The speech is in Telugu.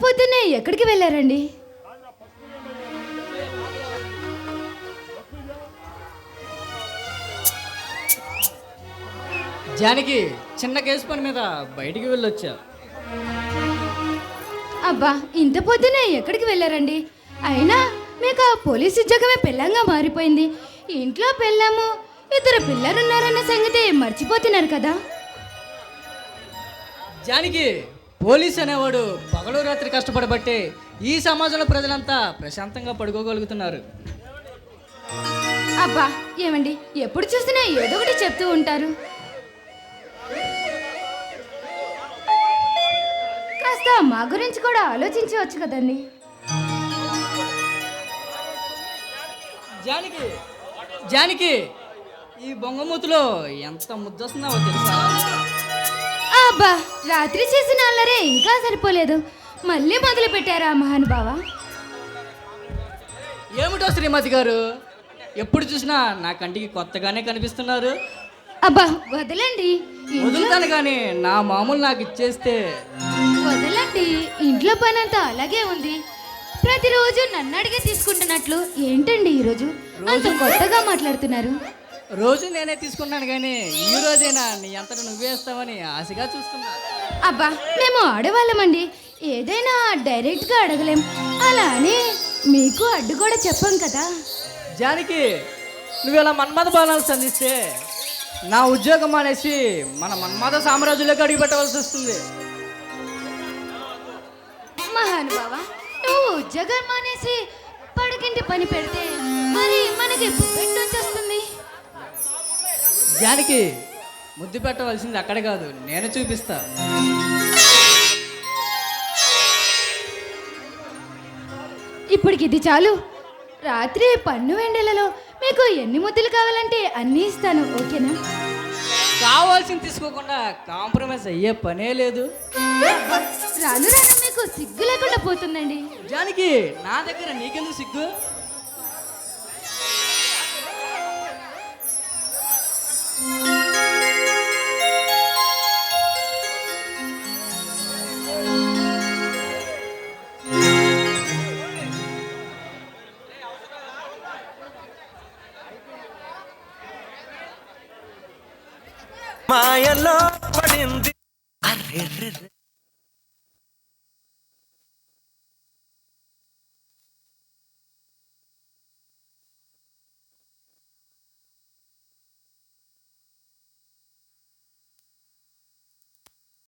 పొద్దున్నే ఎక్కడికి వెళ్ళారండి? జానకి చిన్న కేసు పని మీద బయటికి వెళ్ళొచ్చా. అబ్బా, ఇంత పొద్దునే ఎక్కడికి వెళ్ళారండి? అయినా మీకు ఆ పోలీస్ ఉద్యోగమే పెళ్ళంగా మారిపోయింది. ఇంట్లో పెళ్ళాము, ఇద్దరు పిల్లలున్నారన్న సంగతి మర్చిపోతున్నారు కదా. జానకి, పోలీస్ అనేవాడు పగలు రాత్రి కష్టపడబట్టే ఈ సమాజంలో ప్రజలంతా ప్రశాంతంగా పడుకోగలుగుతున్నారు. అబ్బా ఏమండి, ఎప్పుడు చూసినా ఏదో ఒకటి చెప్తూ ఉంటారు. కాస్త మా గురించి కూడా ఆలోచించవచ్చు కదండి. జానకి జానకి ఈ బొంగమూతిలో ఎంత ముద్దొస్తున్నావో తెలుసా? అబ్బా, రాత్రి చేసిన అల్లరే ఇంకా సరిపోలేదు, మళ్ళీ మొదలు పెట్టారా మహానుభావ? ఏమిటో శ్రీమతి గారు, ఎప్పుడు చూసినా నా కంటికి కొత్తగానే కనిపిస్తున్నారు. అబ్బా వదలండి. వదులుతాను కానీ నా మామూలు నాకు ఇచ్చేస్తే. వదలండి, ఇంట్లో పని అంతా అలాగే ఉంది. ప్రతిరోజు నన్ను అడిగే తీసుకుంటున్నట్లు ఏంటండి ఈరోజు అంత కొత్తగా మాట్లాడుతున్నారు? రోజు నేనే తీసుకున్నాను కానీ ఈ రోజైనా నీ అంతటా నువ్వేస్తావని ఆశగా చూస్తున్నా. అబ్బా, మేము ఆడవాళ్ళమండి, ఏదైనా డైరెక్ట్గా అడగలేం. అలా అని మీకు అడ్డు కూడా చెప్పాం కదా. జానకి, నువ్వు ఇలా మన్మథ బాణాలు సంధిస్తే నా ఉద్యోగం మానేసి మన మన్మథ సామ్రాజ్యంలోకి అడుగు పెట్టవలసి వస్తుంది. మహానుభావ, నువ్వు ఉద్యోగం మానేసి పడకింటి పని పెడితే మరి మనకి బుబ్బెట్ నుంచి వస్తుంది. జానకి, ముద్దు పెట్టవలసింది అక్కడ కాదు, నేను చూపిస్తా. ఇప్పటికి ఇది చాలు. రాత్రి పన్ను వెండెలలో మీకు ఎన్ని ముద్దలు కావాలంటే అన్నీ ఇస్తాను, ఓకేనా? కావాల్సింది తీసుకోకుండా కాంప్రమైజ్ అయ్యే పనే లేదు. రాను రాను మీకు సిగ్గు లేకుండా పోతుందండి. జానకి, నా దగ్గర నీకెందుకు సిగ్గు? మాయలో పడింది.